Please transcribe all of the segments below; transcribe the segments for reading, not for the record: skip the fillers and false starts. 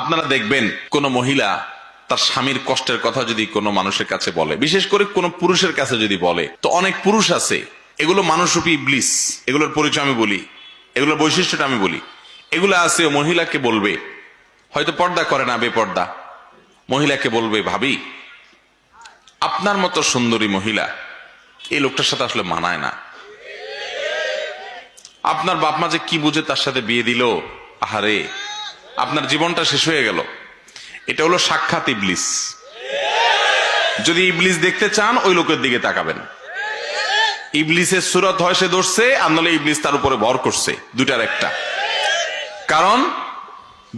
আপনারা দেখবেন কোন মহিলা তার স্বামীর কষ্টের কথা যদি কোনো মানুষের কাছে বলে, বিশেষ করে কোন পুরুষের কাছে যদি বলে, তো অনেক পুরুষ আছে, এগুলো মানুষরূপী ইবলিস, এগুলোর পরিচয় আমি বলি, এগুলোর বৈশিষ্ট্যটা আমি বলি। এগুলো আছে মহিলাকে বলবে, হয়তো পর্দা করে না, বেপর্দা, মহিলাকে বলবে, ভাবি আপনার মতো সুন্দরী মহিলা এই লোকটার সাথে আসলে মানায় না, আপনার বাপ মা যে কি বুঝে তার সাথে বিয়ে দিল, আহারে আপনার জীবনটা শেষ হয়ে গেল। এটা হলো সাক্ষাৎ ইবলিস। যদি ইবলিস দেখতে চান ওই লোকের দিকে তাকাবেন। ইবলিসের সুরত হয় সে ধরছে, আর নাহলে ইবলিস তার উপরে ভর করছে, দুটার একটা। কারণ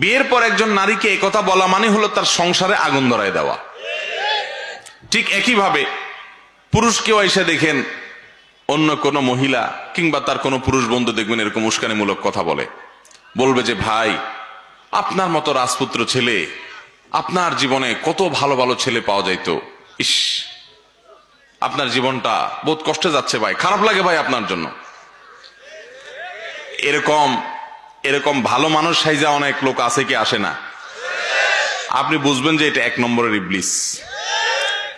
বিয়ের পর একজন নারীকে একথা বলা মানে হলো তার সংসারে আগুন ধরায় দেওয়া। ঠিক একইভাবে পুরুষকেও এসে দেখেন অন্য কোনো মহিলা কিংবা তার কোনো পুরুষ বন্ধু দেখবেন এরকম উস্কানিমূলক কথা বলবে যে ভাই আপনার মতো রাজপুত্র ছেলে, আপনার জীবনে কত ভালো ভালো ছেলে পাওয়া যাইতো, ইস আপনার জীবনটা বহুত কষ্টে যাচ্ছে ভাই, খারাপ লাগে ভাই আপনার জন্য। এরকম এরকম ভালো মানুষ সাইজা অনেক লোক আছে কি আসে না? আপনি বুঝবেন যে এটা এক নম্বরের ইবলিস।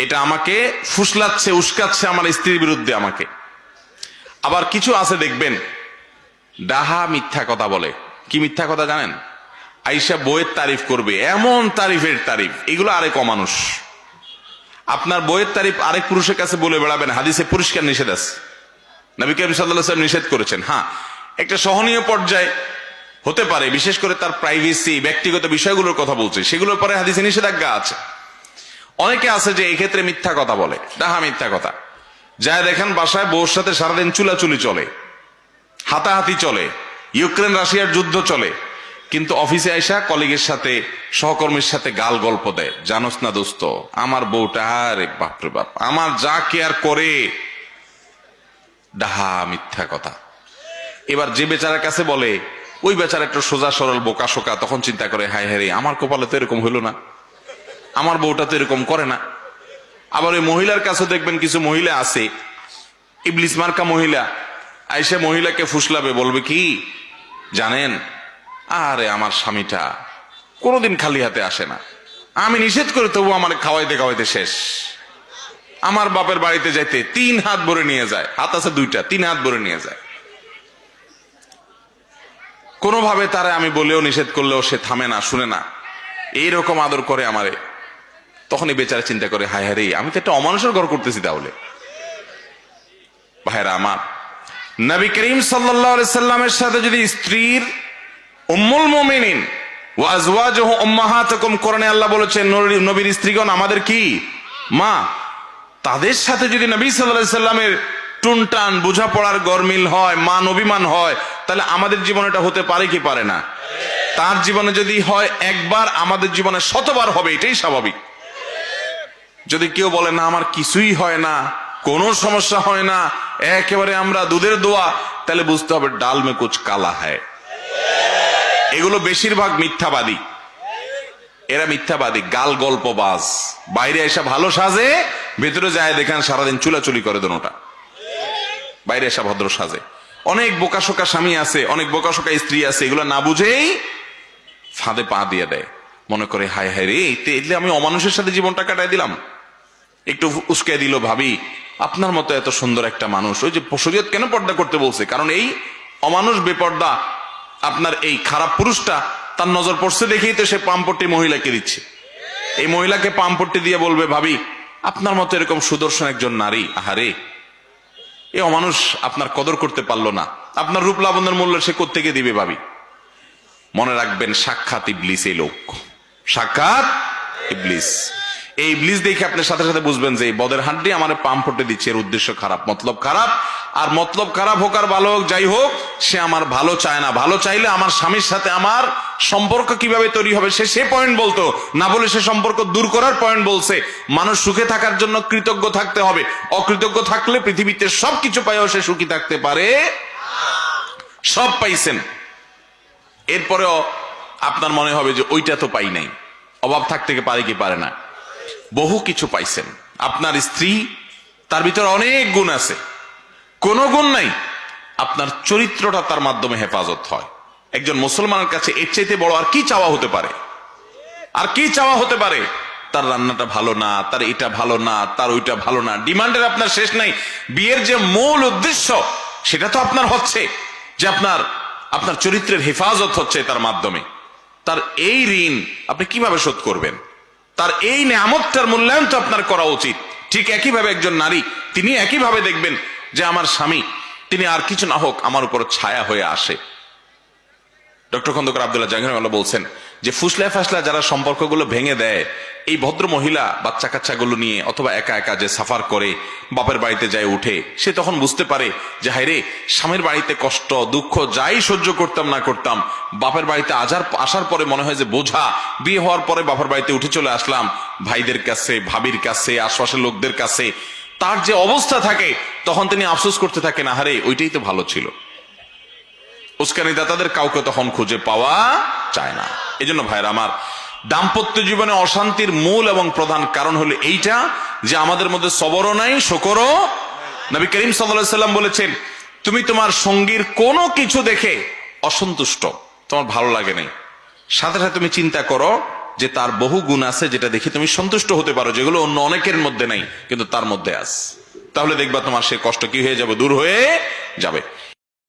এটা আমাকে ফুসলাচ্ছে, উস্কাচ্ছে আমার স্ত্রীর বিরুদ্ধে আমাকে। আবার কিছু আছে দেখবেন ডাহা মিথ্যা কথা বলে। কি মিথ্যা কথা জানেন? আইসা বইয়ের তারিফ করবে, এমন তারিফের তারিফ, এগুলো আরেক অমানুষ। আপনার বইয়ের তারিফ আরেক পুরুষের কাছে বলে বেড়াবেন, হাদিসে পরিষ্কার নিষেধ আছে, নবী করিম সাল্লাল্লাহু আলাইহি ওয়াসাল্লাম নিষেধ করেছেন। হ্যাঁ, একটা সহনীয় পর্যায়ে হতে পারে, বিশেষ করে তার প্রাইভেসি, ব্যক্তিগত বিষয়গুলোর কথা বলছে, সেগুলোর পরে হাদিসে নিষেধাজ্ঞা আছে। অনেকে আছে যে এই ক্ষেত্রে মিথ্যা কথা বলে, ডাহা মিথ্যা কথা। যা দেখেন বাসায় বউর সাথে সারাদিন চুলাচুলি চলে, হাতাহাতি চলে, ইউক্রেন রাশিয়ার যুদ্ধ চলে, কিন্তু অফিসে আইসা কলিগের সাথে, সহকর্মীর সাথে গাল গল্প দেয়, জানোস না দোস্ত আমার বউটা, আরে বাপরে বাপ আমার যা কেয়ার করে। ডাহা মিথ্যা কথা। এবার যে বেচারার কাছে বলে, ওই বেচারা একটু সোজা সরল বোকা শোকা, তখন চিন্তা করে হায় হায় রে আমার কপালে তো এরকম হইল না, আমার বউটা তো এরকম করে না। আবার ওই মহিলার কাছে দেখবেন কিছু মহিলা আছে, ইবলিস মার্কা মহিলা, আইসা মহিলাকে ফুসলাবে, বলবে কি জানেন, আরে আমার স্বামীটা কোনোদিন খালি হাতে আসে না, আমি নিষেধ করে তবু আমার খাওয়াইতে খাওয়াইতে শেষ, আমার বাপের বাড়িতে যাইতে 3 হাত ভরে নিয়ে যায়, হাত আছে 2টা, 3 হাত ভরে নিয়ে যায়। কোনোভাবে তারা আমি বলেও নিষেধ করলেও সে থামে না, শুনে না, এইরকম আদর করে আমারে। তখনই বেচারা চিন্তা করে হায় হায় রে আমি তো একটা অমানুষের ঘর করতেছি। তাহলে ভাইরা আমার, নবী করিম সাল্লাল্লাহু আলাইহি সাল্লামের সাথে যদি স্ত্রীর উম্মুল মুমিনিন ওয়া আজওয়াজুহু উম্মাহাতুকুম, কোরআনে আল্লাহ বলেছেন নবীর স্ত্রীগণ আমাদের কি মা, তাদের সাথে যদি নবী সাল্লাল্লাহু আলাইহি সাল্লামের টুনটান বোঝাপড়ার গরমিল হয়, মান অভিমান হয়, তাহলে আমাদের জীবনে এটা হতে পারে কি পারে না? তার জীবনে যদি হয় একবার, আমাদের জীবনে 100বার হবে, এটাই স্বাভাবিক। যদি কেউ বলে না আমার কিছুই হয় না, কোনো সমস্যা হয় না, একেবারে আমরা দুধের দোয়া, তাহলে বুঝতে হবে ডাল মে কুছ কালা হ্যায়। এগুলো বেশিরভাগ মিথ্যাবাদী, এরা মিথ্যাবাদী, গাল গল্পবাজ। বাইরে এসে ভালো সাজে, ভেতরে যায় দেখেন সারাদিন চুলাচুলি করে দোনোটা। বাইরে এসে ভদ্র সাজে। অনেক বোকাশোকা স্বামী আছে, অনেক বোকাশোকা স্ত্রী আছে, এগুলো না বুঝেই ফাঁদে পা দিয়ে দেয়, মনে করে হায় হায় রে এলে আমি অমানুষের সাথে জীবনটা কাটাই দিলাম। একটু উস্কে দিল, ভাবি আপনার মতো এত সুন্দর একটা মানুষ, ওই যে শরীয়ত কেন পর্দা করতে বলছে, কারণ এই অমানুষ বেপর্দা আপনার এই খারাপ পুরুষটা তার নজর পড়ছে দেখেই তো সে পামপট্টি মহিলাকে দিচ্ছে। এই মহিলাকে পামপট্টি দিয়ে বলবে ভাবি আপনার মতো এরকম সুদর্শন একজন নারী, আহারে এই অমানুষ আপনার কদর করতে পারলো না, আপনার রূপ লাবণ্যের মূল্য সে কোত্থেকে দিবে ভাবি। মনে রাখবেন সাক্ষাৎ ইবলিস এই লোক, সাক্ষাৎ ইবলিস। এই ইবলিস দেখে আপনি সাথে সাথে বুঝবেন যে এই বদের হাড্ডি আমার পাম ফুটে দিচ্ছে, এর উদ্দেশ্য খারাপ, মতলব খারাপ। আর মতলব খারাপ হোক আর ভালো হোক, যাই হোক, সে আমার ভালো চায় না। ভালো চাইলে আমার স্বামীর সাথে আমার সম্পর্ক কিভাবে তৈরি হবে সে পয়েন্ট বলতো না, বলে সে সম্পর্ক দূর করার পয়েন্ট বলছে। মানুষ সুখে থাকার জন্য কৃতজ্ঞ থাকতে হবে, অকৃতজ্ঞ থাকলে পৃথিবীতে সবকিছু পাইও সে সুখী থাকতে পারে। সব পাইছেন, এরপরেও আপনার মনে হবে যে ওইটা তো পাই নাই, অভাব থাকতে পারে কি পারে না? বহু কিছু পাইছেন। আপনার স্ত্রী, তার ভিতরে অনেক গুণ আছে, কোন গুণ নাই, আপনার চরিত্রটা তার মাধ্যমে হেফাজত হয়। একজন মুসলমানের কাছে এর চাইতে বড় আর কি চাওয়া হতে পারে? আর কি চাওয়া হতে পারে? তার রান্নাটা ভালো না, তার এটা ভালো না, তার ওইটা ভালো না। ডিমান্ডের আপনার শেষ নাই। বিয়ের যে মূল উদ্দেশ্য সেটা তো আপনার হচ্ছে যে আপনার চরিত্রের হেফাজত হচ্ছে তার মাধ্যমে। তার এই ঋণ আপনি কিভাবে শোধ করবেন? তার এই নেয়ামতটার মূল্যায়ন তো আপনার করা উচিত। ঠিক একইভাবে একজন নারী, তিনি একইভাবে দেখবেন যে আমার স্বামী, তিনি আর কিছু না হোক আমার উপর ছায়া হয়ে আসে। ডক্টর খন্দকার আব্দুল্লাহ জাহাঙ্গীর বলছেন যে ফুসলা ফাসলা যারা সম্পর্কগুলো ভেঙে দেয়, এই ভদ্র মহিলা বাচ্চা কাচ্চাগুলো নিয়ে অথবা একা একা যে সাফার করে বাপের বাড়িতে যায় উঠে, সে তখন বুঝতে পারে যে হায় রে, স্বামীর বাড়িতে কষ্ট দুঃখ যাই সহ্য করতাম না করতাম, বাপের বাড়িতে আসার পরে মনে হয় যে বোঝা। বিয়ে হওয়ার পরে বাপের বাড়িতে উঠে চলে আসলাম, ভাইদের কাছে, ভাবির কাছে, আশপাশের লোকদের কাছে তার যে অবস্থা থাকে, তখন তিনি আফসোস করতে থাকেন, আহারে ওইটাই তো ভালো ছিল। উস্কানিদাতাদের কাউকে তখন খুঁজে পাওয়া যায় না। এই জন্য ভাইরা আমার, দাম্পত্য জীবনে অশান্তির মূল এবং প্রধান কারণ হলো এইটা যে আমাদের মধ্যে সবরও নাই, শকরও। নবী করিম সাল্লাল্লাহু আলাইহি সাল্লাম বলেছেন, তুমি তোমার সঙ্গীর কোনো কিছু দেখে অসন্তুষ্ট, তোমার ভালো লাগে নাই, সাথে সাথে তুমি চিন্তা করো যে তার বহু গুণ আছে যেটা দেখে তুমি সন্তুষ্ট হতে পারো, যেগুলো অন্য অনেকের মধ্যে নাই কিন্তু তার মধ্যে আছে। তাহলে দেখবা তোমার সে কষ্ট কি হয়ে যাবে, দূর হয়ে যাবে।